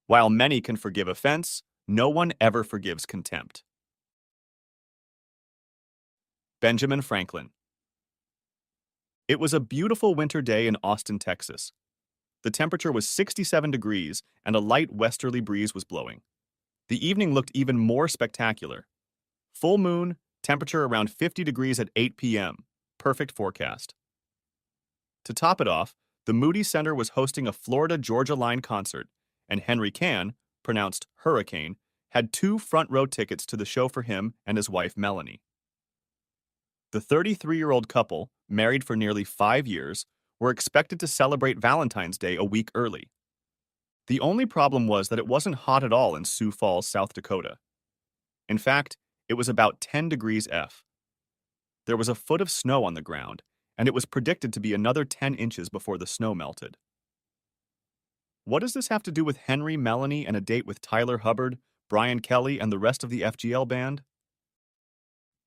While many can forgive offense, no one ever forgives contempt. Benjamin Franklin. It was a beautiful winter day in Austin, Texas. The temperature was 67 degrees and a light westerly breeze was blowing. The evening looked even more spectacular. Full moon, temperature around 50 degrees at 8 p.m. Perfect forecast. To top it off, the Moody Center was hosting a Florida-Georgia Line concert, and Henry Can, pronounced Hurricane, had 2 front-row tickets to the show for him and his wife Melanie. The 33-year-old couple, married for nearly 5 years, were expected to celebrate Valentine's Day a week early. The only problem was that it wasn't hot at all in Sioux Falls, South Dakota. In fact, it was about 10 degrees F. There was a foot of snow on the ground, and it was predicted to be another 10 inches before the snow melted. What does this have to do with Henry, Melanie, and a date with Tyler Hubbard, Brian Kelly, and the rest of the FGL band?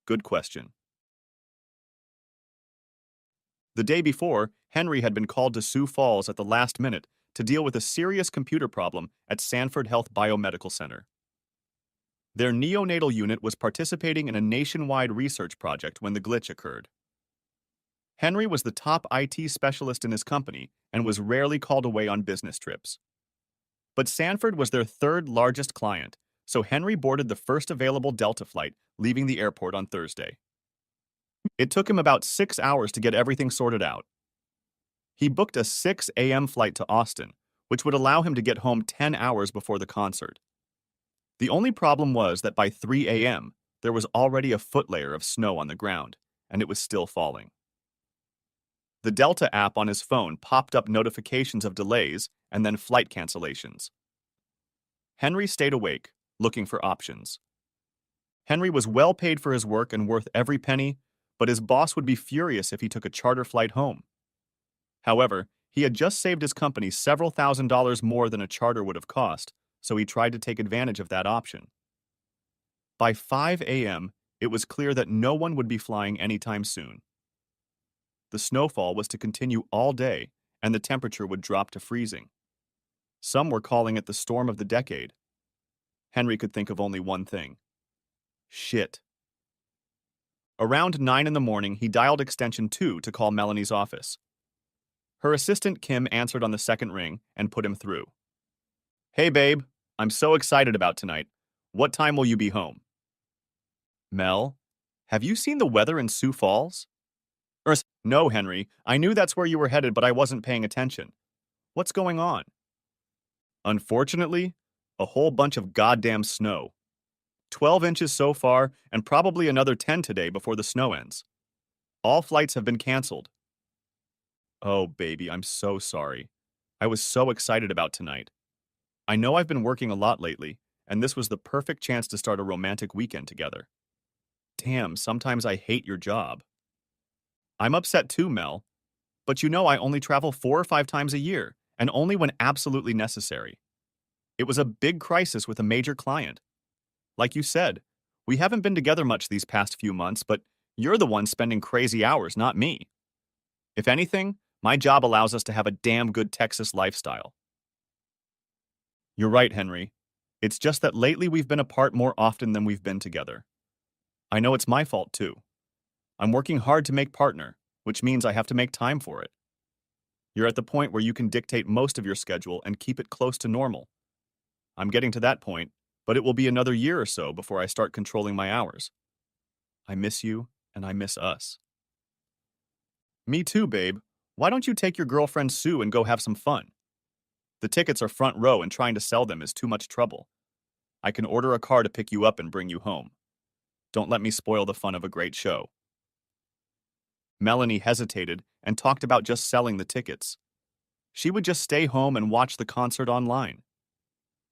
Good question. The day before, Henry had been called to Sioux Falls at the last minute to deal with a serious computer problem at Sanford Health Biomedical Center. Their neonatal unit was participating in a nationwide research project when the glitch occurred. Henry was the top IT specialist in his company and was rarely called away on business trips. But Sanford was their 3rd largest client, so Henry boarded the first available Delta flight, leaving the airport on Thursday. It took him about 6 hours to get everything sorted out. He booked a 6 a.m. flight to Austin, which would allow him to get home 10 hours before the concert. The only problem was that by 3 a.m., there was already a foot layer of snow on the ground, and it was still falling. The Delta app on his phone popped up notifications of delays and then flight cancellations. Henry stayed awake, looking for options. Henry was well paid for his work and worth every penny, but his boss would be furious if he took a charter flight home. However, he had just saved his company several $1,000s more than a charter would have cost, so he tried to take advantage of that option. By 5 a.m., it was clear that no one would be flying anytime soon. The snowfall was to continue all day, and the temperature would drop to freezing. Some were calling it the storm of the decade. Henry could think of only one thing. Shit. Around 9 in the morning, he dialed extension 2 to call Melanie's office. Her assistant Kim answered on the second ring and put him through. Hey babe, I'm so excited about tonight. What time will you be home? Mel, have you seen the weather in Sioux Falls? No, Henry, I knew that's where you were headed, but I wasn't paying attention. What's going on? Unfortunately, a whole bunch of goddamn snow. 12 inches so far, and probably another 10 today before the snow ends. All flights have been canceled. Oh, baby, I'm so sorry. I was so excited about tonight. I know I've been working a lot lately, and this was the perfect chance to start a romantic weekend together. Damn, sometimes I hate your job. I'm upset too, Mel. But you know I only travel 4 or 5 times a year, and only when absolutely necessary. It was a big crisis with a major client. Like you said, we haven't been together much these past few months, but you're the one spending crazy hours, not me. If anything, my job allows us to have a damn good Texas lifestyle. You're right, Henry. It's just that lately we've been apart more often than we've been together. I know it's my fault too. I'm working hard to make partner, which means I have to make time for it. You're at the point where you can dictate most of your schedule and keep it close to normal. I'm getting to that point, but it will be another year or so before I start controlling my hours. I miss you, and I miss us. Me too, babe. Why don't you take your girlfriend Sue and go have some fun? The tickets are front row and trying to sell them is too much trouble. I can order a car to pick you up and bring you home. Don't let me spoil the fun of a great show. Melanie hesitated and talked about just selling the tickets. She would just stay home and watch the concert online.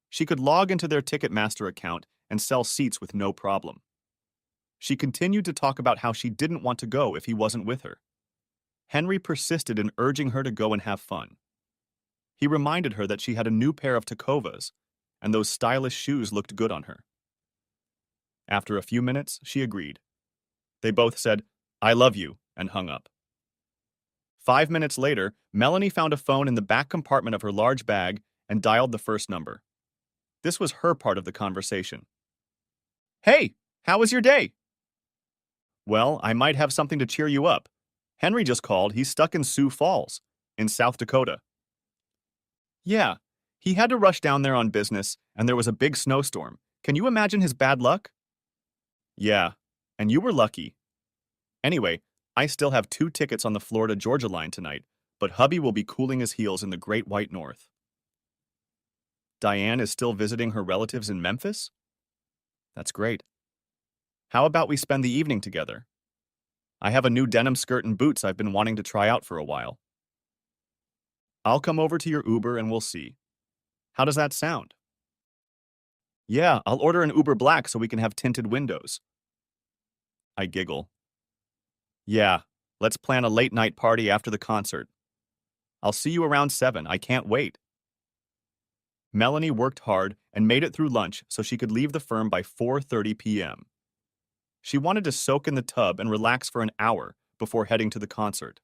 She could log into their Ticketmaster account and sell seats with no problem. She continued to talk about how she didn't want to go if he wasn't with her. Henry persisted in urging her to go and have fun. He reminded her that she had a new pair of Tacovas, and those stylish shoes looked good on her. After a few minutes, she agreed. They both said, "I love you," and hung up. 5 minutes later, Melanie found a phone in the back compartment of her large bag and dialed the first number. This was her part of the conversation. Hey, how was your day? Well, I might have something to cheer you up. Henry just called. He's stuck in Sioux Falls, in South Dakota. Yeah, he had to rush down there on business, and there was a big snowstorm. Can you imagine his bad luck? Yeah, and you were lucky. Anyway, I still have 2 tickets on the Florida-Georgia line tonight, but hubby will be cooling his heels in the Great White North. Diane is still visiting her relatives in Memphis? That's great. How about we spend the evening together? I have a new denim skirt and boots I've been wanting to try out for a while. I'll come over to your Uber and we'll see. How does that sound? Yeah, I'll order an Uber Black so we can have tinted windows. I giggle. Yeah, let's plan a late night party after the concert. I'll see you around 7. I can't wait. Melanie worked hard and made it through lunch so she could leave the firm by 4:30 p.m. She wanted to soak in the tub and relax for an hour before heading to the concert.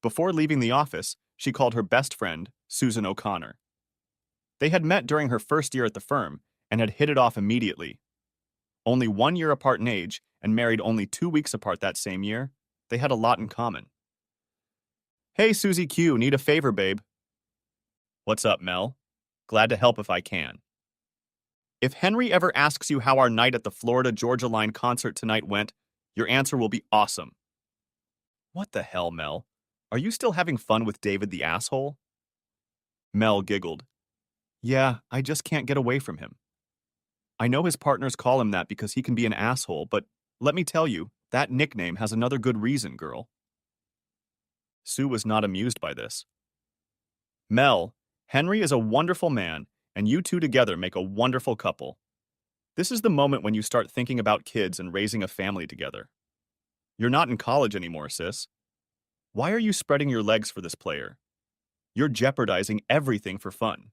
Before leaving the office, she called her best friend, Susan O'Connor. They had met during her first year at the firm and had hit it off immediately. Only 1 year apart in age and married only 2 weeks apart that same year, they had a lot in common. Hey, Susie Q, need a favor, babe. What's up, Mel? Glad to help if I can. If Henry ever asks you how our night at the Florida-Georgia line concert tonight went, your answer will be awesome. What the hell, Mel? Are you still having fun with David the asshole? Mel giggled. Yeah, I just can't get away from him. I know his partners call him that because he can be an asshole, but let me tell you, that nickname has another good reason, girl. Sue was not amused by this. Mel, Henry is a wonderful man, and you two together make a wonderful couple. This is the moment when you start thinking about kids and raising a family together. You're not in college anymore, sis. Why are you spreading your legs for this player? You're jeopardizing everything for fun.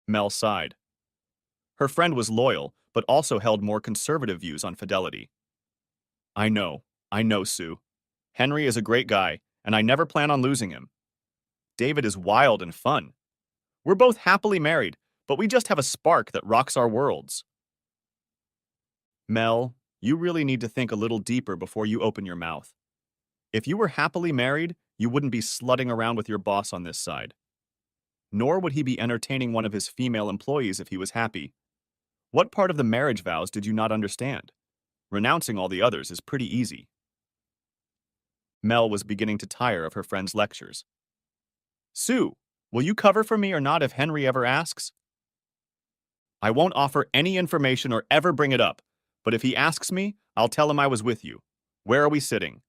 Mel sighed. Her friend was loyal, but also held more conservative views on fidelity. I know, Sue. Henry is a great guy, and I never plan on losing him. David is wild and fun. We're both happily married, but we just have a spark that rocks our worlds. Mel, you really need to think a little deeper before you open your mouth. If you were happily married, you wouldn't be slutting around with your boss on this side. Nor would he be entertaining one of his female employees if he was happy. What part of the marriage vows did you not understand? Renouncing all the others is pretty easy. Mel was beginning to tire of her friend's lectures. Sue, will you cover for me or not if Henry ever asks? I won't offer any information or ever bring it up, but if he asks me, I'll tell him I was with you. Where are we sitting?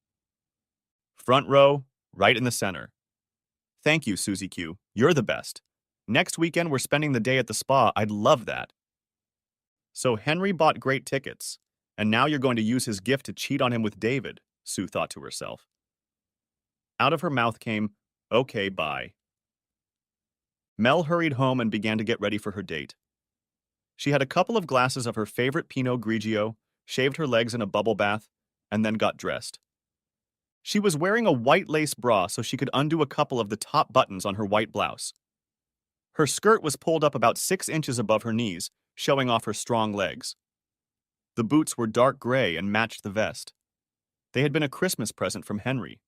Front row, right in the center. Thank you, Susie Q. You're the best. Next weekend we're spending the day at the spa. I'd love that. So Henry bought great tickets, and now you're going to use his gift to cheat on him with David, Sue thought to herself. Out of her mouth came, okay, bye. Mel hurried home and began to get ready for her date. She had a couple of glasses of her favorite Pinot Grigio, shaved her legs in a bubble bath, and then got dressed. She was wearing a white lace bra so she could undo a couple of the top buttons on her white blouse. Her skirt was pulled up about 6 inches above her knees, showing off her strong legs. The boots were dark gray and matched the vest. They had been a Christmas present from Henry.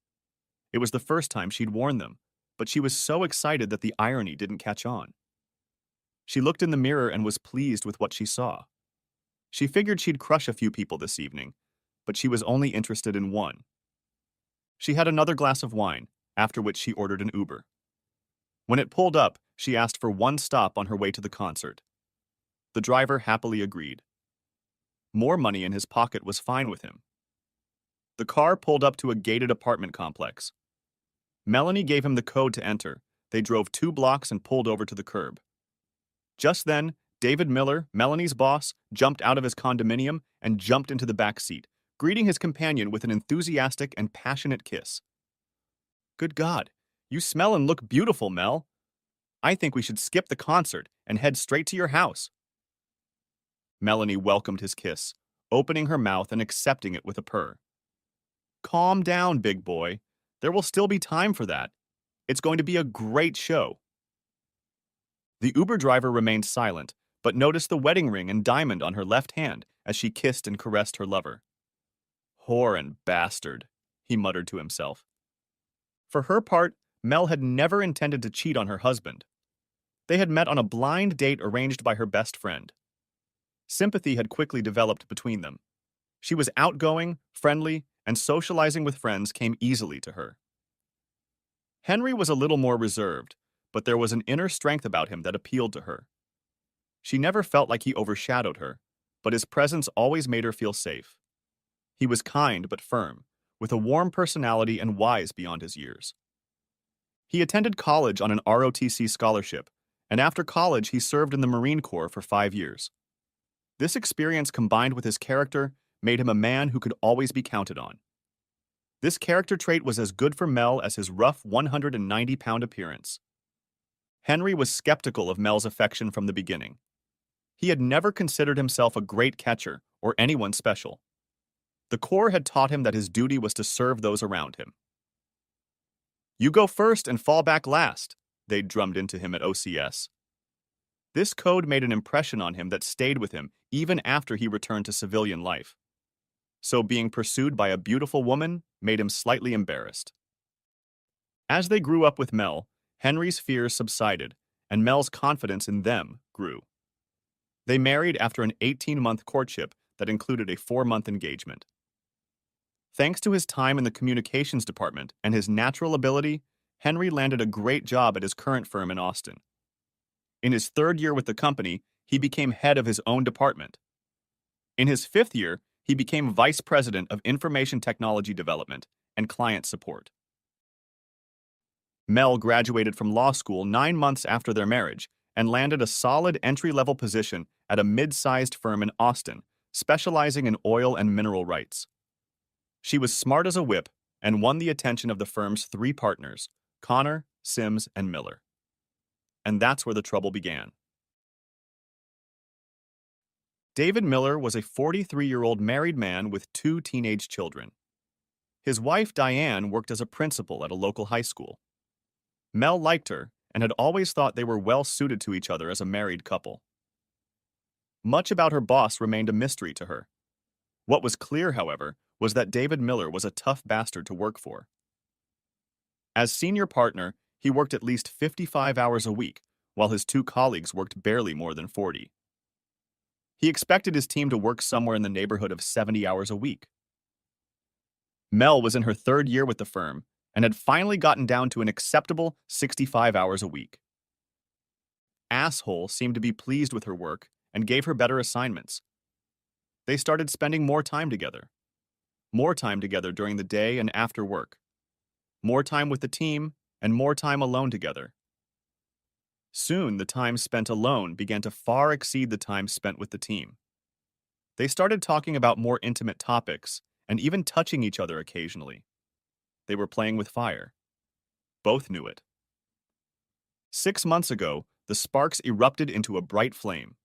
It was the first time she'd worn them, but she was so excited that the irony didn't catch on. She looked in the mirror and was pleased with what she saw. She figured she'd crush a few people this evening, but she was only interested in one. She had another glass of wine, after which she ordered an Uber. When it pulled up, she asked for one stop on her way to the concert. The driver happily agreed. More money in his pocket was fine with him. The car pulled up to a gated apartment complex. Melanie gave him the code to enter. They drove 2 blocks and pulled over to the curb. Just then, David Miller, Melanie's boss, jumped out of his condominium and jumped into the back seat, greeting his companion with an enthusiastic and passionate kiss. Good God, you smell and look beautiful, Mel. I think we should skip the concert and head straight to your house. Melanie welcomed his kiss, opening her mouth and accepting it with a purr. Calm down, big boy. There will still be time for that. It's going to be a great show. The Uber driver remained silent, but noticed the wedding ring and diamond on her left hand as she kissed and caressed her lover. Whore and bastard, he muttered to himself. For her part, Mel had never intended to cheat on her husband. They had met on a blind date arranged by her best friend. Sympathy had quickly developed between them. She was outgoing, friendly, and socializing with friends came easily to her. Henry was a little more reserved, but there was an inner strength about him that appealed to her. She never felt like he overshadowed her, but his presence always made her feel safe. He was kind but firm, with a warm personality and wise beyond his years. He attended college on an ROTC scholarship, and after college he served in the Marine Corps for 5 years. This experience combined with his character made him a man who could always be counted on. This character trait was as good for Mel as his rough 190-pound appearance. Henry was skeptical of Mel's affection from the beginning. He had never considered himself a great catcher or anyone special. The Corps had taught him that his duty was to serve those around him. "You go first and fall back last," they drummed into him at OCS. This code made an impression on him that stayed with him even after he returned to civilian life. So being pursued by a beautiful woman made him slightly embarrassed. As they grew up with Mel, Henry's fears subsided, and Mel's confidence in them grew. They married after an 18-month courtship that included a 4-month engagement. Thanks to his time in the communications department and his natural ability, Henry landed a great job at his current firm in Austin. In his 3rd year with the company, he became head of his own department. In his 5th year, he became vice president of information technology development and client support. Mel graduated from law school 9 months after their marriage and landed a solid entry-level position at a mid-sized firm in Austin, specializing in oil and mineral rights. She was smart as a whip and won the attention of the firm's 3 partners, Connor, Sims, and Miller. And that's where the trouble began. David Miller was a 43-year-old married man with 2 teenage children. His wife, Diane, worked as a principal at a local high school. Mel liked her and had always thought they were well suited to each other as a married couple. Much about her boss remained a mystery to her. What was clear, however, was that David Miller was a tough bastard to work for. As senior partner, he worked at least 55 hours a week, while his 2 colleagues worked barely more than 40. He expected his team to work somewhere in the neighborhood of 70 hours a week. Mel was in her 3rd year with the firm and had finally gotten down to an acceptable 65 hours a week. Asshole seemed to be pleased with her work and gave her better assignments. They started spending more time together during the day and after work, more time with the team, and more time alone together. Soon, the time spent alone began to far exceed the time spent with the team. They started talking about more intimate topics and even touching each other occasionally. They were playing with fire. Both knew it. 6 months ago, the sparks erupted into a bright flame.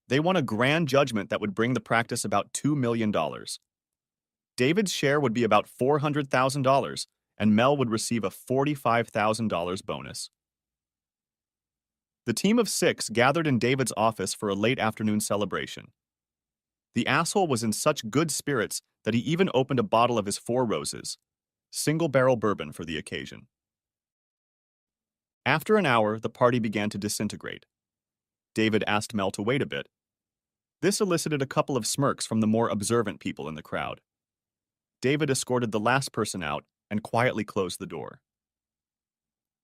They won a grand judgment that would bring the practice about $2 million. David's share would be about $400,000, and Mel would receive a $45,000 bonus. The team of 6 gathered in David's office for a late afternoon celebration. The asshole was in such good spirits that he even opened a bottle of his 4 Roses, single-barrel bourbon for the occasion. After an hour, the party began to disintegrate. David asked Mel to wait a bit. This elicited a couple of smirks from the more observant people in the crowd. David escorted the last person out and quietly closed the door.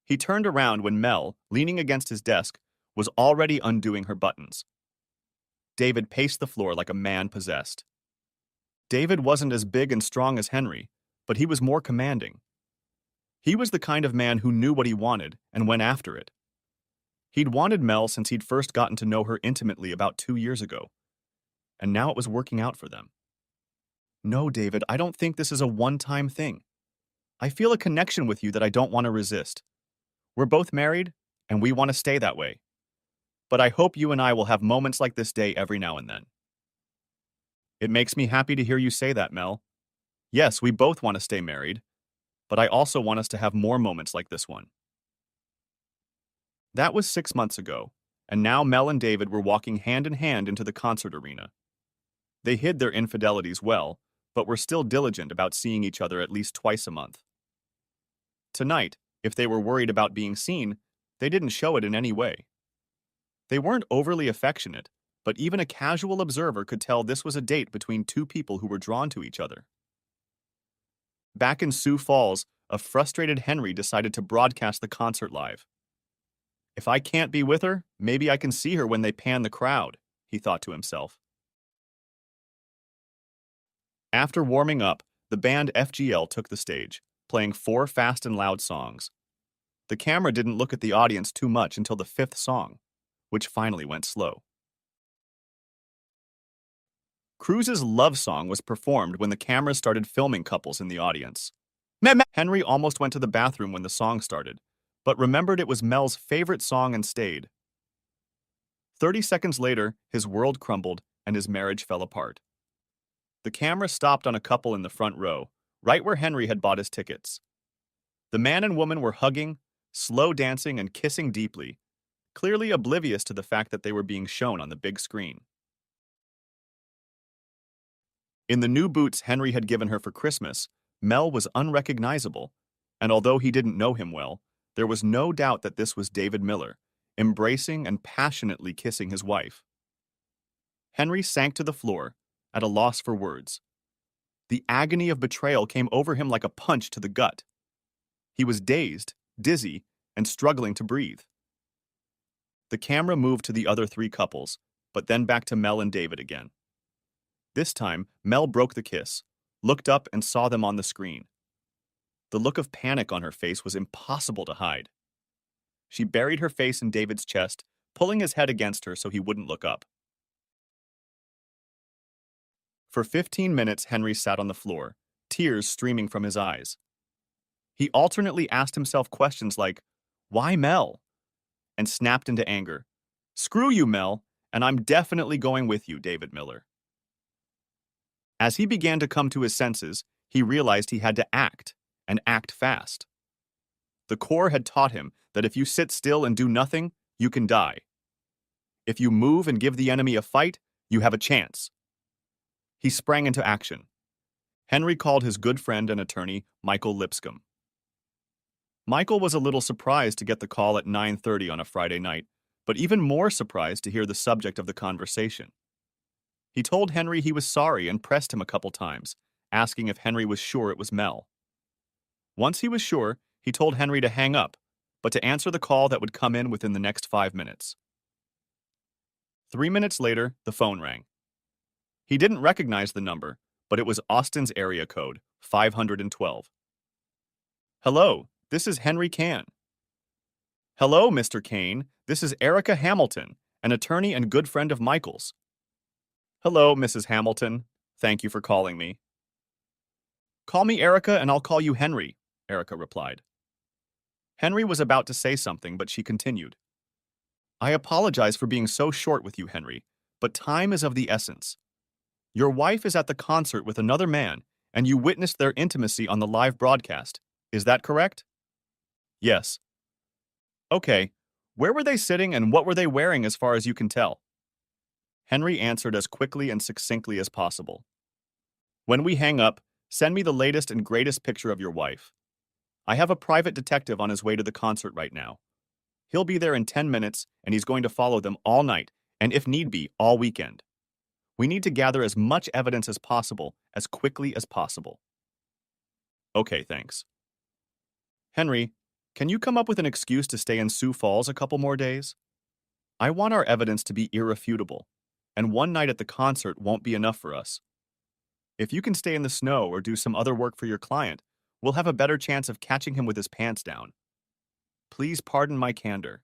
He turned around when Mel, leaning against his desk, was already undoing her buttons. David paced the floor like a man possessed. David wasn't as big and strong as Henry, but he was more commanding. He was the kind of man who knew what he wanted and went after it. He'd wanted Mel since he'd first gotten to know her intimately about 2 years ago, and now it was working out for them. "No, David, I don't think this is a one-time thing. I feel a connection with you that I don't want to resist. We're both married, and we want to stay that way. But I hope you and I will have moments like this day every now and then." "It makes me happy to hear you say that, Mel. Yes, we both want to stay married, but I also want us to have more moments like this one." That was 6 months ago, and now Mel and David were walking hand in hand into the concert arena. They hid their infidelities well, but were still diligent about seeing each other at least twice a month. Tonight, if they were worried about being seen, they didn't show it in any way. They weren't overly affectionate, but even a casual observer could tell this was a date between two people who were drawn to each other. Back in Sioux Falls, a frustrated Henry decided to broadcast the concert live. If I can't be with her, maybe I can see her when they pan the crowd, he thought to himself. After warming up, the band FGL took the stage, playing 4 fast and loud songs. The camera didn't look at the audience too much until the 5th song, which finally went slow. Cruz's love song was performed when the cameras started filming couples in the audience. Henry almost went to the bathroom when the song started, but remembered it was Mel's favorite song and stayed. 30 seconds later, his world crumbled and his marriage fell apart. The camera stopped on a couple in the front row, right where Henry had bought his tickets. The man and woman were hugging, slow dancing, and kissing deeply, clearly oblivious to the fact that they were being shown on the big screen. In the new boots Henry had given her for Christmas, Mel was unrecognizable, and although he didn't know him well, there was no doubt that this was David Miller, embracing and passionately kissing his wife. Henry sank to the floor, at a loss for words. The agony of betrayal came over him like a punch to the gut. He was dazed, dizzy, and struggling to breathe. The camera moved to the other 3 couples, but then back to Mel and David again. This time, Mel broke the kiss, looked up and saw them on the screen. The look of panic on her face was impossible to hide. She buried her face in David's chest, pulling his head against her so he wouldn't look up. For 15 minutes, Henry sat on the floor, tears streaming from his eyes. He alternately asked himself questions like, "Why Mel?" and snapped into anger. "Screw you, Mel, and I'm definitely going with you, David Miller." As he began to come to his senses, he realized he had to act, and act fast. The Corps had taught him that if you sit still and do nothing, you can die. If you move and give the enemy a fight, you have a chance. He sprang into action. Henry called his good friend and attorney, Michael Lipscomb. Michael was a little surprised to get the call at 9:30 on a Friday night, but even more surprised to hear the subject of the conversation. He told Henry he was sorry and pressed him a couple times, asking if Henry was sure it was Mel. Once he was sure, he told Henry to hang up, but to answer the call that would come in within the next 5 minutes. 3 minutes later, the phone rang. He didn't recognize the number, but it was Austin's area code, 512. "Hello, this is Henry Kahn." "Hello, Mr. Kane, this is Erica Hamilton, an attorney and good friend of Michael's." "Hello, Mrs. Hamilton. Thank you for calling me." "Call me Erica and I'll call you Henry," Erica replied. Henry was about to say something, but she continued. "I apologize for being so short with you, Henry, but time is of the essence. Your wife is at the concert with another man, and you witnessed their intimacy on the live broadcast. Is that correct?" "Yes." "Okay. Where were they sitting and what were they wearing as far as you can tell?" Henry answered as quickly and succinctly as possible. "When we hang up, send me the latest and greatest picture of your wife. I have a private detective on his way to the concert right now. He'll be there in 10 minutes, and he's going to follow them all night, and if need be, all weekend. We need to gather as much evidence as possible, as quickly as possible." "Okay, thanks." "Henry, can you come up with an excuse to stay in Sioux Falls a couple more days? I want our evidence to be irrefutable, and one night at the concert won't be enough for us. If you can stay in the snow or do some other work for your client, we'll have a better chance of catching him with his pants down. Please pardon my candor."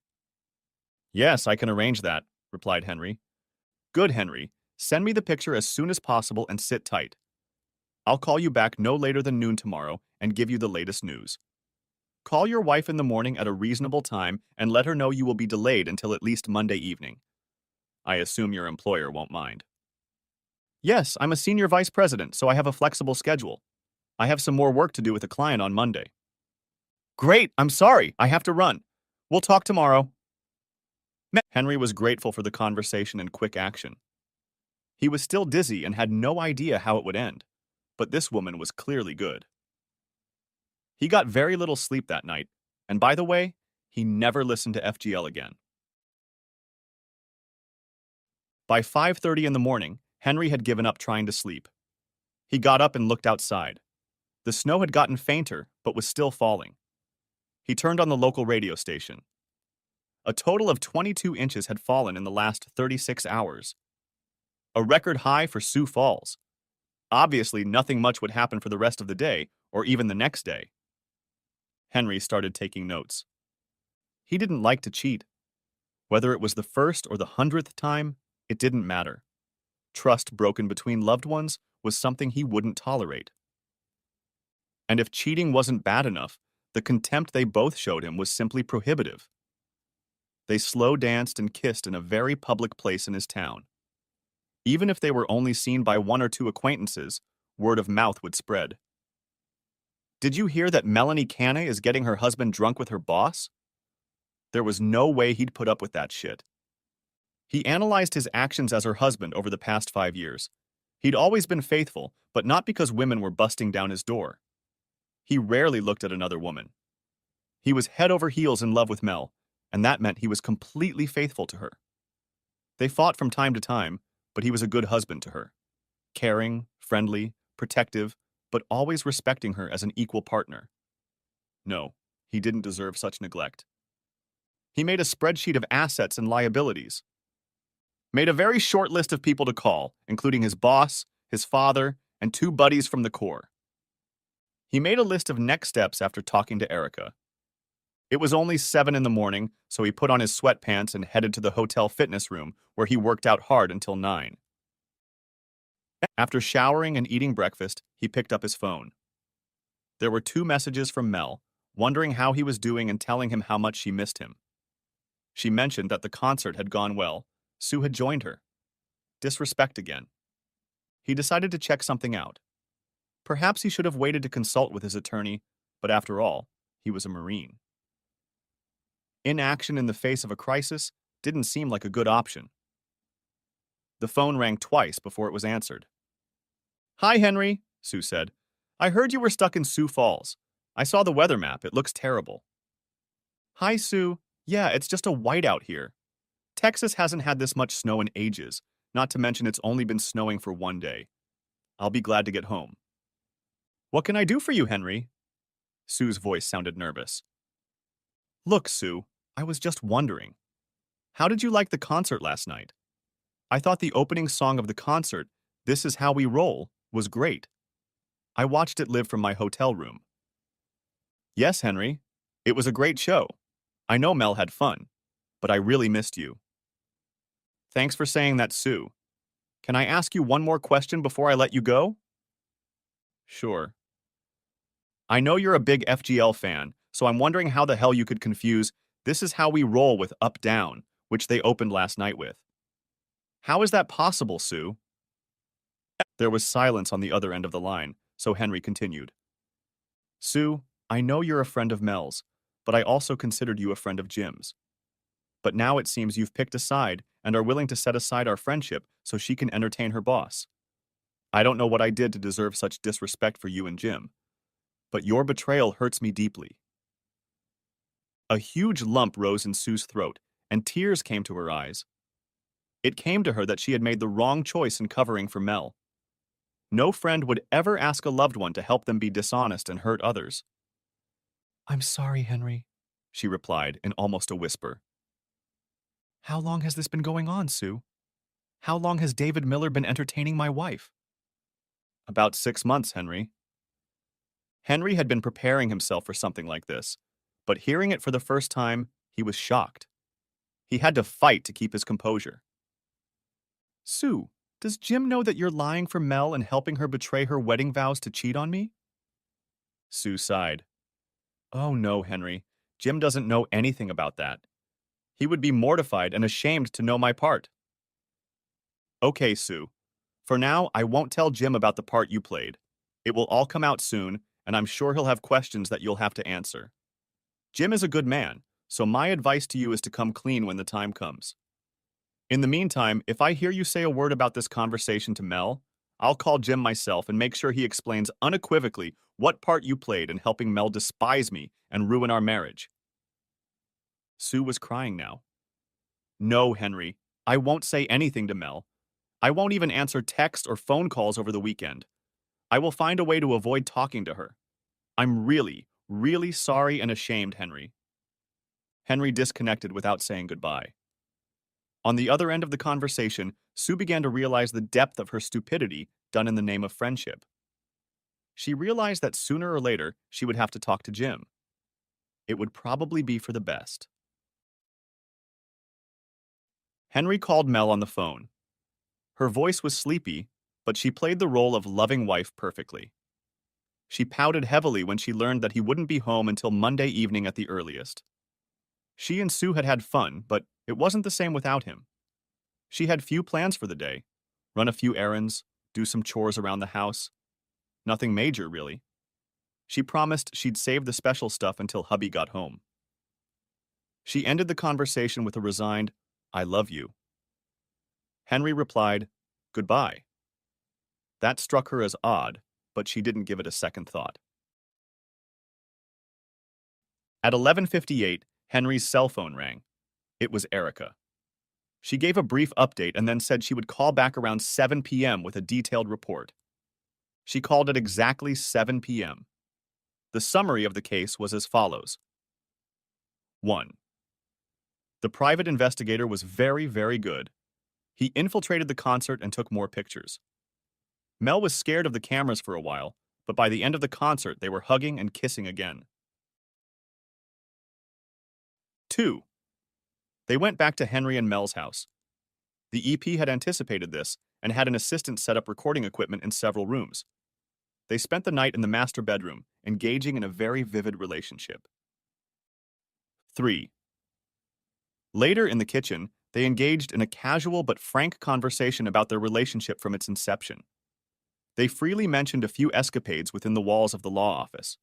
"Yes, I can arrange that," replied Henry. "Good, Henry. Send me the picture as soon as possible and sit tight. I'll call you back no later than noon tomorrow and give you the latest news. Call your wife in the morning at a reasonable time and let her know you will be delayed until at least Monday evening. I assume your employer won't mind." "Yes, I'm a senior vice president, so I have a flexible schedule. I have some more work to do with a client on Monday." "Great, I'm sorry, I have to run. We'll talk tomorrow." Henry was grateful for the conversation and quick action. He was still dizzy and had no idea how it would end, but this woman was clearly good. He got very little sleep that night, and by the way, he never listened to FGL again. By 5:30 in the morning, Henry had given up trying to sleep. He got up and looked outside. The snow had gotten fainter, but was still falling. He turned on the local radio station. A total of 22 inches had fallen in the last 36 hours. A record high for Sioux Falls. Obviously, nothing much would happen for the rest of the day, or even the next day. Henry started taking notes. He didn't like to cheat. Whether it was the first or the 100th time, it didn't matter. Trust broken between loved ones was something he wouldn't tolerate. And if cheating wasn't bad enough, the contempt they both showed him was simply prohibitive. They slow danced and kissed in a very public place in his town. Even if they were only seen by one or two acquaintances, word of mouth would spread. Did you hear that Melanie Canna is getting her husband drunk with her boss? There was no way he'd put up with that shit. He analyzed his actions as her husband over the past 5 years. He'd always been faithful, but not because women were busting down his door. He rarely looked at another woman. He was head over heels in love with Mel, and that meant he was completely faithful to her. They fought from time to time, but he was a good husband to her. Caring, friendly, protective, but always respecting her as an equal partner. No, he didn't deserve such neglect. He made a spreadsheet of assets and liabilities. Made a very short list of people to call, including his boss, his father, and 2 buddies from the Corps. He made a list of next steps after talking to Erica. It was only 7 in the morning, so he put on his sweatpants and headed to the hotel fitness room, where he worked out hard until 9. After showering and eating breakfast, he picked up his phone. There were 2 messages from Mel, wondering how he was doing and telling him how much she missed him. She mentioned that the concert had gone well. Sue had joined her. Disrespect again. He decided to check something out. Perhaps he should have waited to consult with his attorney, but after all, he was a Marine. Inaction in the face of a crisis didn't seem like a good option. The phone rang twice before it was answered. "Hi, Henry," Sue said. "I heard you were stuck in Sioux Falls. I saw the weather map. It looks terrible." "Hi, Sue. Yeah, it's just a whiteout here. Texas hasn't had this much snow in ages, not to mention it's only been snowing for 1 day. I'll be glad to get home." "What can I do for you, Henry?" Sue's voice sounded nervous. "Look, Sue, I was just wondering. How did you like the concert last night? I thought the opening song of the concert, 'This Is How We Roll,' was great. I watched it live from my hotel room." "Yes, Henry. It was a great show. I know Mel had fun, but I really missed you." "Thanks for saying that, Sue. Can I ask you one more question before I let you go?" "Sure." "I know you're a big FGL fan, so I'm wondering how the hell you could confuse 'This Is How We Roll' with 'Up Down,' which they opened last night with. How is that possible, Sue?" There was silence on the other end of the line, so Henry continued. "Sue, I know you're a friend of Mel's, but I also considered you a friend of Jim's. But now it seems you've picked a side and are willing to set aside our friendship so she can entertain her boss. I don't know what I did to deserve such disrespect for you and Jim, but your betrayal hurts me deeply." A huge lump rose in Sue's throat, and tears came to her eyes. It came to her that she had made the wrong choice in covering for Mel. No friend would ever ask a loved one to help them be dishonest and hurt others. "I'm sorry, Henry," she replied in almost a whisper. "How long has this been going on, Sue? How long has David Miller been entertaining my wife?" "About 6 months, Henry." Henry had been preparing himself for something like this, but hearing it for the first time, he was shocked. He had to fight to keep his composure. "Sue, does Jim know that you're lying for Mel and helping her betray her wedding vows to cheat on me?" Sue sighed. "Oh no, Henry. Jim doesn't know anything about that. He would be mortified and ashamed to know my part." "Okay, Sue. For now, I won't tell Jim about the part you played. It will all come out soon, and I'm sure he'll have questions that you'll have to answer. Jim is a good man, so my advice to you is to come clean when the time comes. In the meantime, if I hear you say a word about this conversation to Mel, I'll call Jim myself and make sure he explains unequivocally what part you played in helping Mel despise me and ruin our marriage. Sue was crying now. No, Henry, I won't say anything to Mel. I won't even answer text or phone calls over the weekend. I will find a way to avoid talking to her. I'm really, really sorry and ashamed, Henry. Henry disconnected without saying goodbye. On the other end of the conversation, Sue began to realize the depth of her stupidity done in the name of friendship. She realized that sooner or later she would have to talk to Jim. It would probably be for the best. Henry called Mel on the phone. Her voice was sleepy, but she played the role of loving wife perfectly. She pouted heavily when she learned that he wouldn't be home until Monday evening at the earliest. She and Sue had had fun, but it wasn't the same without him. She had few plans for the day: run a few errands, do some chores around the house. Nothing major, really. She promised she'd save the special stuff until hubby got home. She ended the conversation with a resigned, "I love you." Henry replied, "Goodbye." That struck her as odd, but she didn't give it a second thought. At 11:58, Henry's cell phone rang. It was Erica. She gave a brief update and then said she would call back around 7 p.m. with a detailed report. She called at exactly 7 p.m. The summary of the case was as follows. 1. The private investigator was very, very good. He infiltrated the concert and took more pictures. Mel was scared of the cameras for a while, but by the end of the concert, they were hugging and kissing again. 2. They went back to Henry and Mel's house. The EP had anticipated this and had an assistant set up recording equipment in several rooms. They spent the night in the master bedroom, engaging in a very vivid relationship. 3. Later in the kitchen, they engaged in a casual but frank conversation about their relationship from its inception. They freely mentioned a few escapades within the walls of the law office.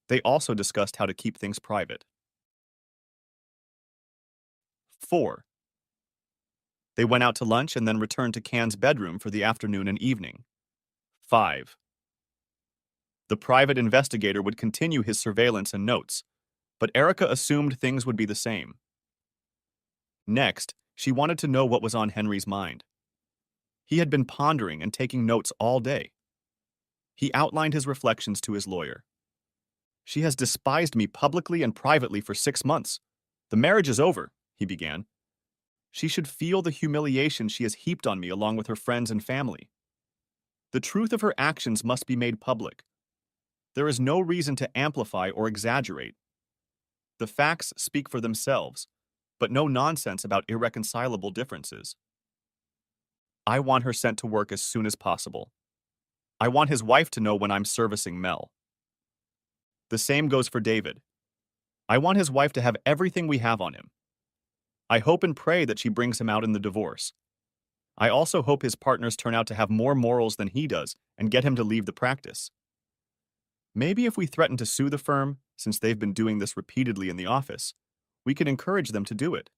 They also discussed how to keep things private. 4. They went out to lunch and then returned to Can's bedroom for the afternoon and evening. 5. The private investigator would continue his surveillance and notes, but Erica assumed things would be the same. Next, she wanted to know what was on Henry's mind. He had been pondering and taking notes all day. He outlined his reflections to his lawyer. "She has despised me publicly and privately for 6 months. The marriage is over," he began. "She should feel the humiliation she has heaped on me along with her friends and family. The truth of her actions must be made public. There is no reason to amplify or exaggerate. The facts speak for themselves, but no nonsense about irreconcilable differences. I want her sent to work as soon as possible. I want his wife to know when I'm servicing Mel. The same goes for David. I want his wife to have everything we have on him. I hope and pray that she brings him out in the divorce. I also hope his partners turn out to have more morals than he does and get him to leave the practice. Maybe if we threaten to sue the firm, since they've been doing this repeatedly in the office, we can encourage them to do it.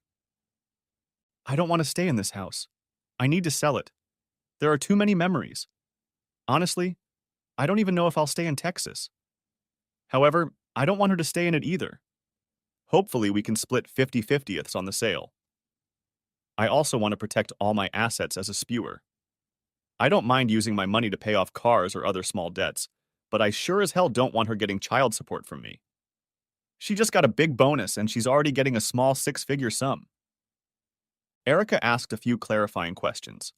I don't want to stay in this house. I need to sell it. There are too many memories. Honestly, I don't even know if I'll stay in Texas. However, I don't want her to stay in it either. Hopefully we can split 50/50ths on the sale. I also want to protect all my assets as a spewer. I don't mind using my money to pay off cars or other small debts, but I sure as hell don't want her getting child support from me. She just got a big bonus and she's already getting a small 6-figure sum." Erica asked a few clarifying questions.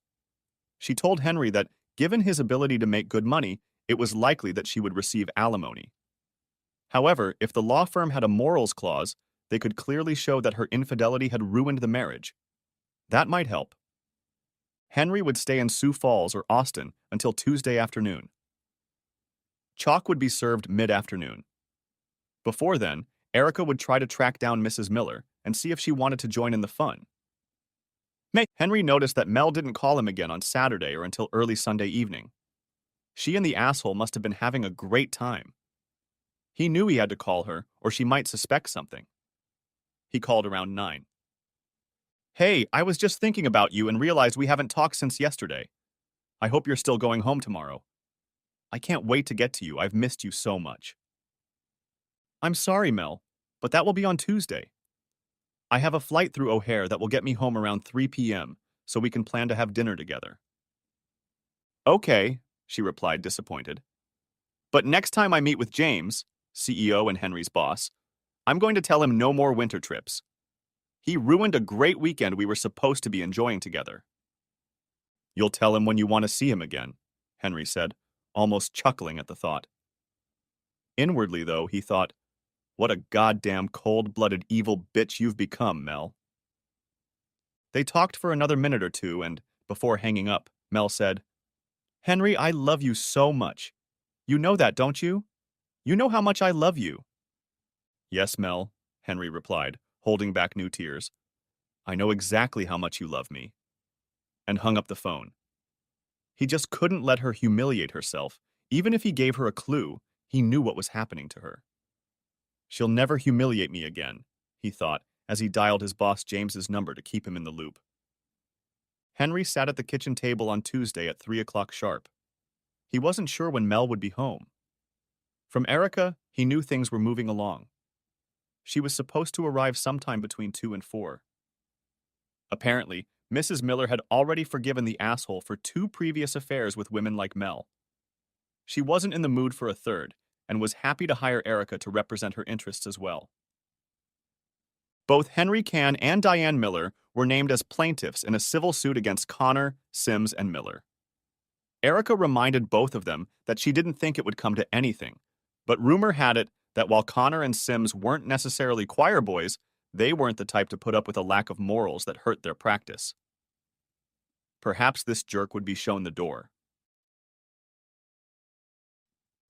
She told Henry that, given his ability to make good money, it was likely that she would receive alimony. However, if the law firm had a morals clause, they could clearly show that her infidelity had ruined the marriage. That might help. Henry would stay in Sioux Falls or Austin until Tuesday afternoon. Chalk would be served mid-afternoon. Before then, Erica would try to track down Mrs. Miller and see if she wanted to join in the fun. Henry noticed that Mel didn't call him again on Saturday or until early Sunday evening. She and the asshole must have been having a great time. He knew he had to call her, or she might suspect something. He called around 9. Hey, I was just thinking about you and realized we haven't talked since yesterday. I hope you're still going home tomorrow. I can't wait to get to you. I've missed you so much. I'm sorry, Mel, but that will be on Tuesday. I have a flight through O'Hare that will get me home around 3 p.m., so we can plan to have dinner together. Okay, she replied, disappointed. But next time I meet with James, CEO and Henry's boss, I'm going to tell him no more winter trips. He ruined a great weekend we were supposed to be enjoying together. You'll tell him when you want to see him again, Henry said, almost chuckling at the thought. Inwardly, though, he thought, what a goddamn cold-blooded evil bitch you've become, Mel. They talked for another minute or two, and, before hanging up, Mel said, Henry, I love you so much. You know that, don't you? You know how much I love you. Yes, Mel, Henry replied, holding back new tears. I know exactly how much you love me. And hung up the phone. He just couldn't let her humiliate herself. Even if he gave her a clue, he knew what was happening to her. She'll never humiliate me again, he thought, as he dialed his boss James's number to keep him in the loop. Henry sat at the kitchen table on Tuesday at 3 o'clock sharp. He wasn't sure when Mel would be home. From Erica, he knew things were moving along. She was supposed to arrive sometime between 2 and 4. Apparently, Mrs. Miller had already forgiven the asshole for 2 previous affairs with women like Mel. She wasn't in the mood for a third, and was happy to hire Erica to represent her interests as well. Both Henry Cann and Diane Miller were named as plaintiffs in a civil suit against Connor, Sims, and Miller. Erica reminded both of them that she didn't think it would come to anything, but rumor had it that while Connor and Sims weren't necessarily choir boys, they weren't the type to put up with a lack of morals that hurt their practice. Perhaps this jerk would be shown the door.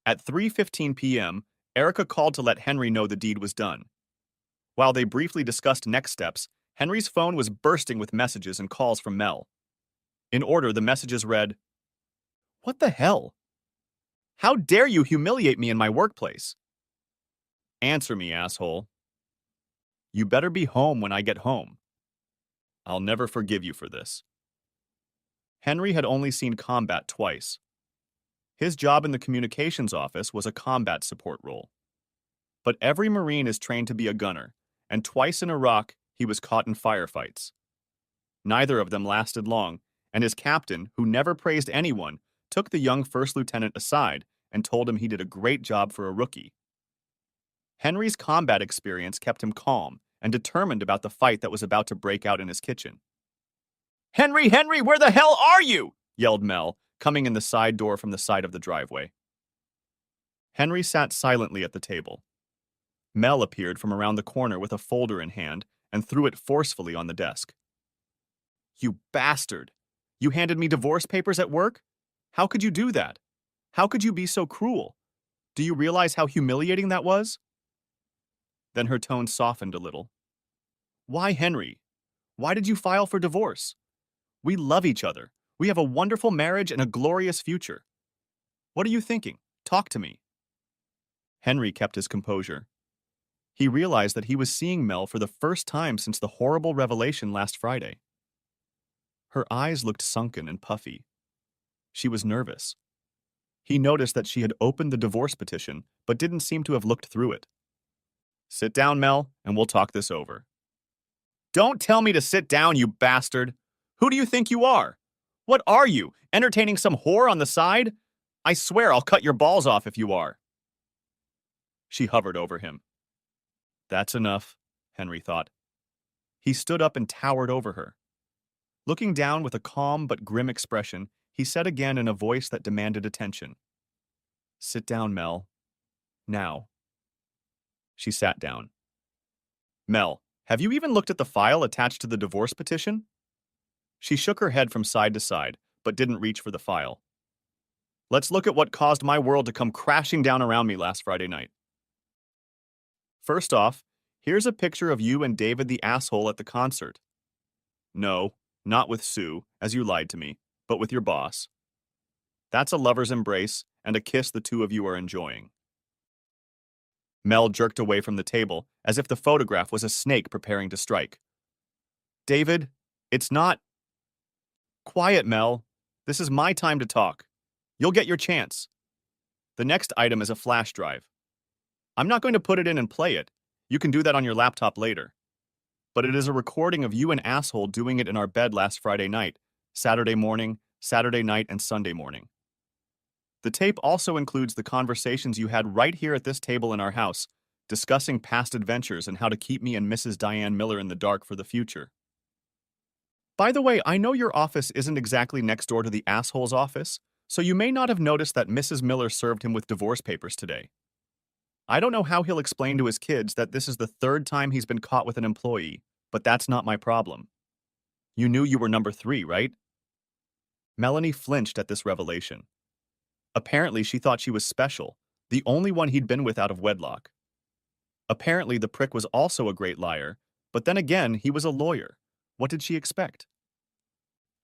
At 3:15 p.m., Erica called to let Henry know the deed was done. While they briefly discussed next steps, Henry's phone was bursting with messages and calls from Mel. In order, the messages read, What the hell? How dare you humiliate me in my workplace? Answer me, asshole. You better be home when I get home. I'll never forgive you for this. Henry had only seen combat twice. His job in the communications office was a combat support role. But every Marine is trained to be a gunner, and twice in Iraq he was caught in firefights. Neither of them lasted long, and his captain, who never praised anyone, took the young first lieutenant aside and told him he did a great job for a rookie. Henry's combat experience kept him calm and determined about the fight that was about to break out in his kitchen. Henry, Henry, where the hell are you? Yelled Mel, coming in the side door from the side of the driveway. Henry sat silently at the table. Mel appeared from around the corner with a folder in hand and threw it forcefully on the desk. You bastard! You handed me divorce papers at work? How could you do that? How could you be so cruel? Do you realize how humiliating that was? Then her tone softened a little. Why, Henry? Why did you file for divorce? We love each other. We have a wonderful marriage and a glorious future. What are you thinking? Talk to me. Henry kept his composure. He realized that he was seeing Mel for the first time since the horrible revelation last Friday. Her eyes looked sunken and puffy. She was nervous. He noticed that she had opened the divorce petition, but didn't seem to have looked through it. Sit down, Mel, and we'll talk this over. Don't tell me to sit down, you bastard! Who do you think you are? What are you, entertaining some whore on the side? I swear I'll cut your balls off if you are. She hovered over him. That's enough, Henry thought. He stood up and towered over her. Looking down with a calm but grim expression, he said again in a voice that demanded attention. Sit down, Mel. Now. She sat down. Mel, have you even looked at the file attached to the divorce petition? She shook her head from side to side, but didn't reach for the file. Let's look at what caused my world to come crashing down around me last Friday night. First off, here's a picture of you and David the asshole at the concert. No, not with Sue, as you lied to me, but with your boss. That's a lover's embrace and a kiss the two of you are enjoying. Mel jerked away from the table, as if the photograph was a snake preparing to strike. David, it's not. Quiet, Mel. This is my time to talk. You'll get your chance. The next item is a flash drive. I'm not going to put it in and play it. You can do that on your laptop later. But it is a recording of you and asshole doing it in our bed last Friday night, Saturday morning, Saturday night, and Sunday morning. The tape also includes the conversations you had right here at this table in our house, discussing past adventures and how to keep me and Mrs. Diane Miller in the dark for the future. By the way, I know your office isn't exactly next door to the asshole's office, so you may not have noticed that Mrs. Miller served him with divorce papers today. I don't know how he'll explain to his kids that this is the third time he's been caught with an employee, but that's not my problem. You knew you were number 3, right? Melanie flinched at this revelation. Apparently, she thought she was special, the only one he'd been with out of wedlock. Apparently, the prick was also a great liar, but then again, he was a lawyer. What did she expect?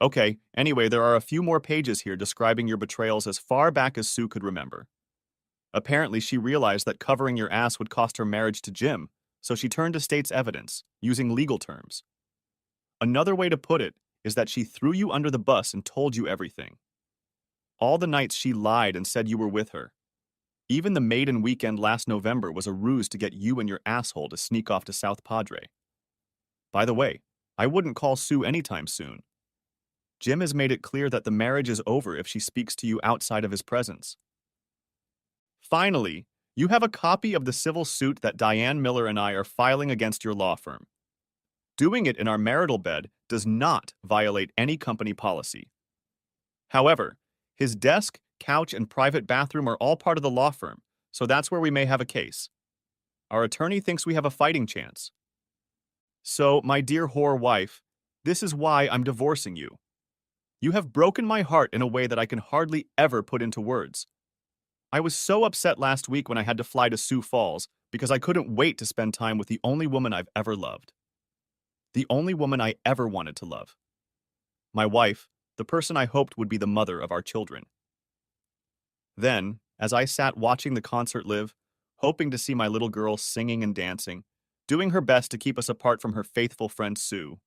Okay, anyway, there are a few more pages here describing your betrayals as far back as Sue could remember. Apparently, she realized that covering your ass would cost her marriage to Jim, so she turned to state's evidence, using legal terms. Another way to put it is that she threw you under the bus and told you everything. All the nights she lied and said you were with her. Even the maiden weekend last November was a ruse to get you and your asshole to sneak off to South Padre. By the way, I wouldn't call Sue anytime soon. Jim has made it clear that the marriage is over if she speaks to you outside of his presence. Finally, you have a copy of the civil suit that Diane Miller and I are filing against your law firm. Doing it in our marital bed does not violate any company policy. However, his desk, couch, and private bathroom are all part of the law firm, so that's where we may have a case. Our attorney thinks we have a fighting chance. So, my dear whore wife, this is why I'm divorcing you. You have broken my heart in a way that I can hardly ever put into words. I was so upset last week when I had to fly to Sioux Falls because I couldn't wait to spend time with the only woman I've ever loved. The only woman I ever wanted to love. My wife, the person I hoped would be the mother of our children. Then, as I sat watching the concert live, hoping to see my little girl singing and dancing, doing her best to keep us apart from her faithful friend Sue,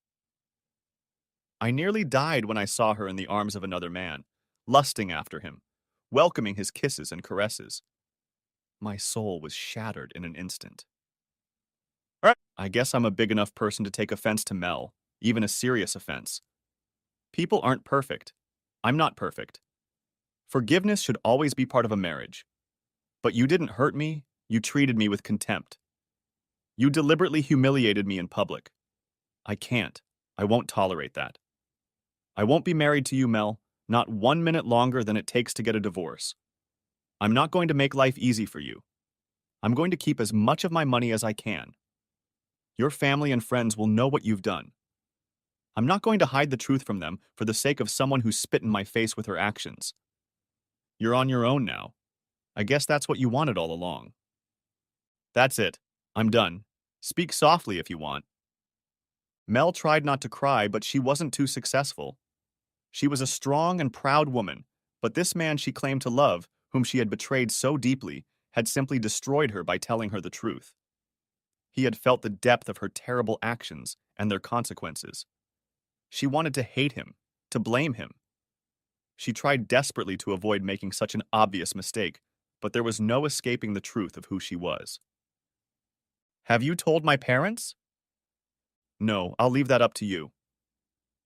I nearly died when I saw her in the arms of another man, lusting after him, welcoming his kisses and caresses. My soul was shattered in an instant. I guess I'm a big enough person to take offense to Mel, even a serious offense. People aren't perfect. I'm not perfect. Forgiveness should always be part of a marriage. But you didn't hurt me, you treated me with contempt. You deliberately humiliated me in public. I can't. I won't tolerate that. I won't be married to you, Mel, not 1 minute longer than it takes to get a divorce. I'm not going to make life easy for you. I'm going to keep as much of my money as I can. Your family and friends will know what you've done. I'm not going to hide the truth from them for the sake of someone who spit in my face with her actions. You're on your own now. I guess that's what you wanted all along. That's it. I'm done. Speak softly if you want. Mel tried not to cry, but she wasn't too successful. She was a strong and proud woman, but this man she claimed to love, whom she had betrayed so deeply, had simply destroyed her by telling her the truth. He had felt the depth of her terrible actions and their consequences. She wanted to hate him, to blame him. She tried desperately to avoid making such an obvious mistake, but there was no escaping the truth of who she was. Have you told my parents? No, I'll leave that up to you.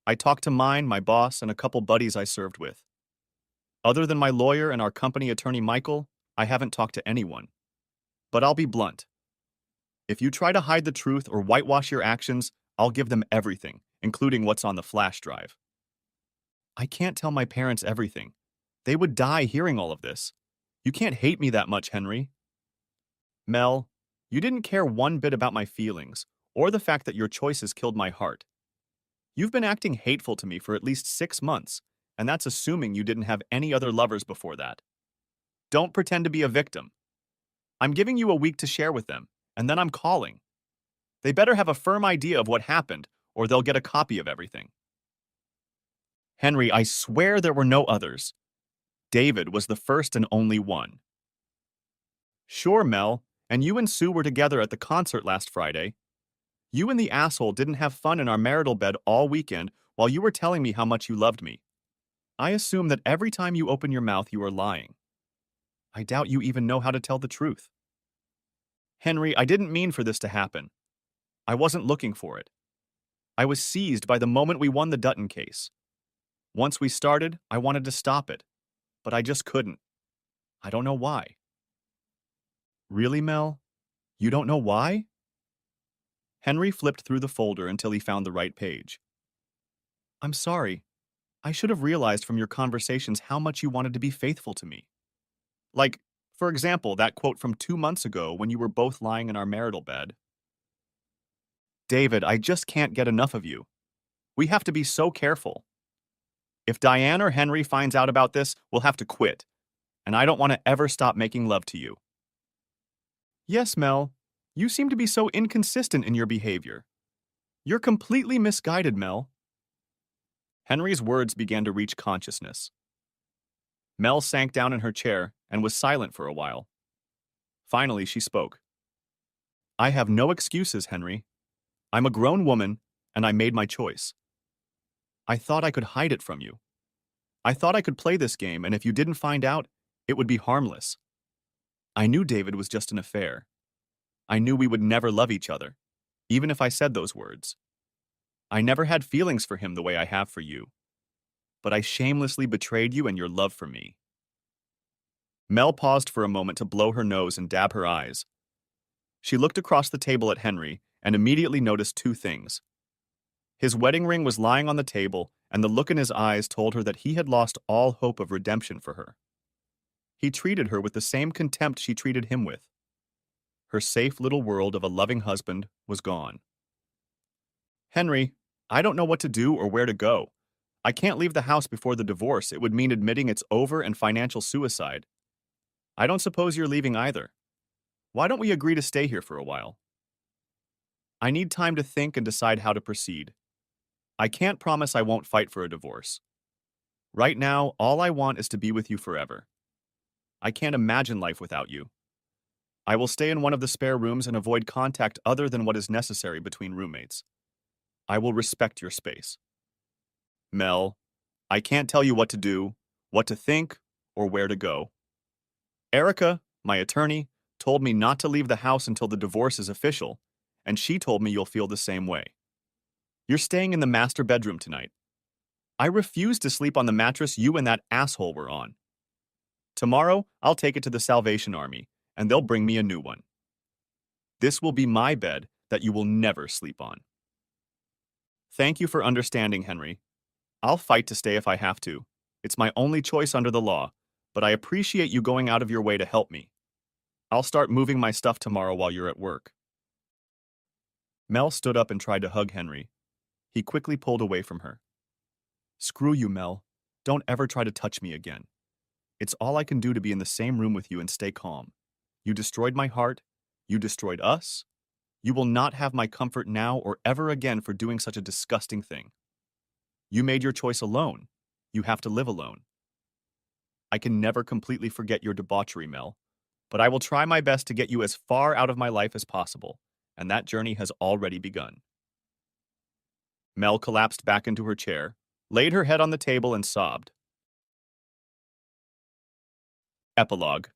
I talked to mine, my boss, and a couple buddies I served with. Other than my lawyer and our company attorney Michael, I haven't talked to anyone. But I'll be blunt. If you try to hide the truth or whitewash your actions, I'll give them everything, including what's on the flash drive. I can't tell my parents everything. They would die hearing all of this. You can't hate me that much, Henry. Mel, you didn't care one bit about my feelings, or the fact that your choices killed my heart. You've been acting hateful to me for at least 6 months, and that's assuming you didn't have any other lovers before that. Don't pretend to be a victim. I'm giving you a week to share with them, and then I'm calling. They better have a firm idea of what happened, or they'll get a copy of everything. Henry, I swear there were no others. David was the first and only one. Sure, Mel, And you and Sue were together at the concert last Friday. You and the asshole didn't have fun in our marital bed all weekend while you were telling me how much you loved me. I assume that every time you open your mouth, you are lying. I doubt you even know how to tell the truth. Henry, I didn't mean for this to happen. I wasn't looking for it. I was seized by the moment we won the Dutton case. Once we started, I wanted to stop it, but I just couldn't. I don't know why. Really, Mel? You don't know why? Henry flipped through the folder until he found the right page. I'm sorry. I should have realized from your conversations how much you wanted to be faithful to me. Like, for example, that quote from 2 months ago when you were both lying in our marital bed. David, I just can't get enough of you. We have to be so careful. If Diane or Henry finds out about this, we'll have to quit, and I don't want to ever stop making love to you. Yes, Mel, you seem to be so inconsistent in your behavior. You're completely misguided, Mel. Henry's words began to reach consciousness. Mel sank down in her chair and was silent for a while. Finally, she spoke. I have no excuses, Henry. I'm a grown woman, and I made my choice. I thought I could hide it from you. I thought I could play this game, and if you didn't find out, it would be harmless. I knew David was just an affair. I knew we would never love each other, even if I said those words. I never had feelings for him the way I have for you. But I shamelessly betrayed you and your love for me. Mel paused for a moment to blow her nose and dab her eyes. She looked across the table at Henry and immediately noticed two things. His wedding ring was lying on the table, and the look in his eyes told her that he had lost all hope of redemption for her. He treated her with the same contempt she treated him with. Her safe little world of a loving husband was gone. Henry, I don't know what to do or where to go. I can't leave the house before the divorce. It would mean admitting it's over and financial suicide. I don't suppose you're leaving either. Why don't we agree to stay here for a while? I need time to think and decide how to proceed. I can't promise I won't fight for a divorce. Right now, all I want is to be with you forever. I can't imagine life without you. I will stay in one of the spare rooms and avoid contact other than what is necessary between roommates. I will respect your space. Mel, I can't tell you what to do, what to think, or where to go. Erica, my attorney, told me not to leave the house until the divorce is official, and she told me you'll feel the same way. You're staying in the master bedroom tonight. I refuse to sleep on the mattress you and that asshole were on. Tomorrow, I'll take it to the Salvation Army, and they'll bring me a new one. This will be my bed that you will never sleep on. Thank you for understanding, Henry. I'll fight to stay if I have to. It's my only choice under the law, but I appreciate you going out of your way to help me. I'll start moving my stuff tomorrow while you're at work. Mel stood up and tried to hug Henry. He quickly pulled away from her. Screw you, Mel. Don't ever try to touch me again. It's all I can do to be in the same room with you and stay calm. You destroyed my heart. You destroyed us. You will not have my comfort now or ever again for doing such a disgusting thing. You made your choice alone. You have to live alone. I can never completely forget your debauchery, Mel, but I will try my best to get you as far out of my life as possible, and that journey has already begun. Mel collapsed back into her chair, laid her head on the table, and sobbed. Epilogue.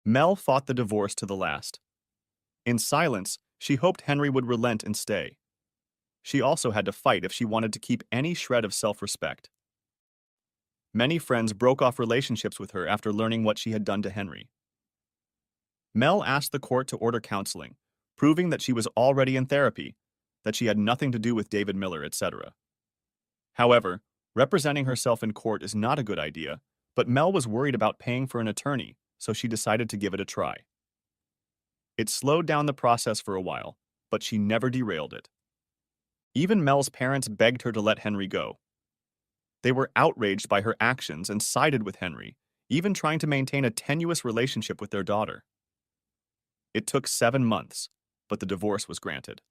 Mel fought the divorce to the last. In silence, she hoped Henry would relent and stay. She also had to fight if she wanted to keep any shred of self-respect. Many friends broke off relationships with her after learning what she had done to Henry. Mel asked the court to order counseling, proving that she was already in therapy, that she had nothing to do with David Miller, etc. However, representing herself in court is not a good idea, but Mel was worried about paying for an attorney, so she decided to give it a try. It slowed down the process for a while, but she never derailed it. Even Mel's parents begged her to let Henry go. They were outraged by her actions and sided with Henry, even trying to maintain a tenuous relationship with their daughter. It took 7 months, but the divorce was granted.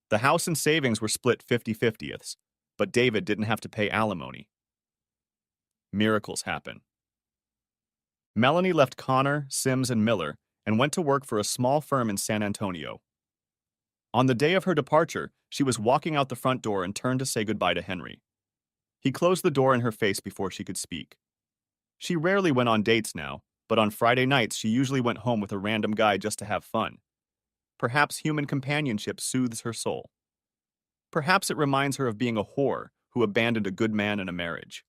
The house and savings were split 50-50ths, but David didn't have to pay alimony. Miracles happen. Melanie left Connor, Sims, and Miller and went to work for a small firm in San Antonio. On the day of her departure, she was walking out the front door and turned to say goodbye to Henry. He closed the door in her face before she could speak. She rarely went on dates now, but on Friday nights she usually went home with a random guy just to have fun. Perhaps human companionship soothes her soul. Perhaps it reminds her of being a whore who abandoned a good man in a marriage.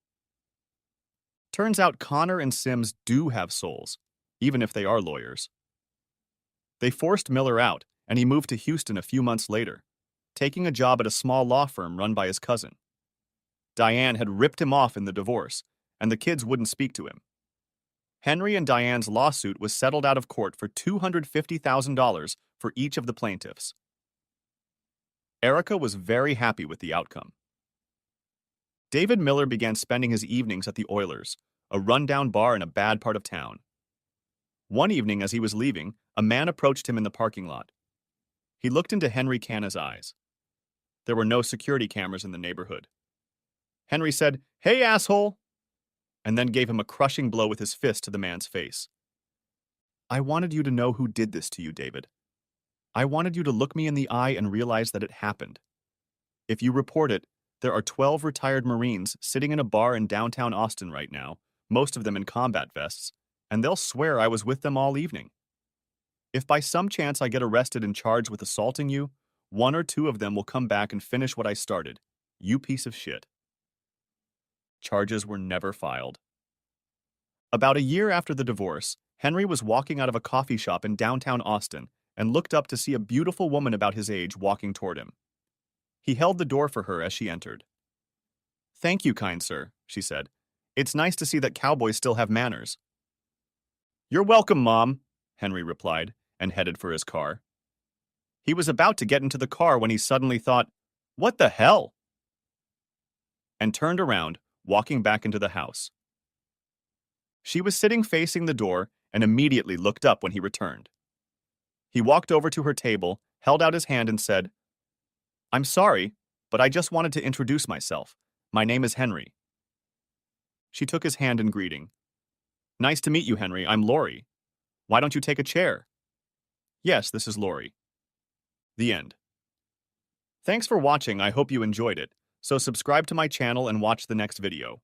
Turns out Connor and Sims do have souls, even if they are lawyers. They forced Miller out, and he moved to Houston a few months later, taking a job at a small law firm run by his cousin. Diane had ripped him off in the divorce, and the kids wouldn't speak to him. Henry and Diane's lawsuit was settled out of court for $250,000 for each of the plaintiffs. Erica was very happy with the outcome. David Miller began spending his evenings at the Oilers, a rundown bar in a bad part of town. One evening as he was leaving, a man approached him in the parking lot. He looked into Henry Canna's eyes. There were no security cameras in the neighborhood. Henry said, "Hey, asshole!" and then gave him a crushing blow with his fist to the man's face. "I wanted you to know who did this to you, David. I wanted you to look me in the eye and realize that it happened. If you report it, there are 12 retired Marines sitting in a bar in downtown Austin right now, most of them in combat vests, and they'll swear I was with them all evening. If by some chance I get arrested and charged with assaulting you, one or two of them will come back and finish what I started. You piece of shit." Charges were never filed. About a year after the divorce, Henry was walking out of a coffee shop in downtown Austin and looked up to see a beautiful woman about his age walking toward him. He held the door for her as she entered. "Thank you, kind sir," she said. "It's nice to see that cowboys still have manners." "You're welcome, Mom," Henry replied, and headed for his car. He was about to get into the car when he suddenly thought, "What the hell?" and turned around, walking back into the house. She was sitting facing the door and immediately looked up when he returned. He walked over to her table, held out his hand, and said, "I'm sorry, but I just wanted to introduce myself. My name is Henry." She took his hand in greeting. "Nice to meet you, Henry. I'm Lori. Why don't you take a chair?" "Yes, this is Lori." The end. Thanks for watching. I hope you enjoyed it. So subscribe to my channel and watch the next video.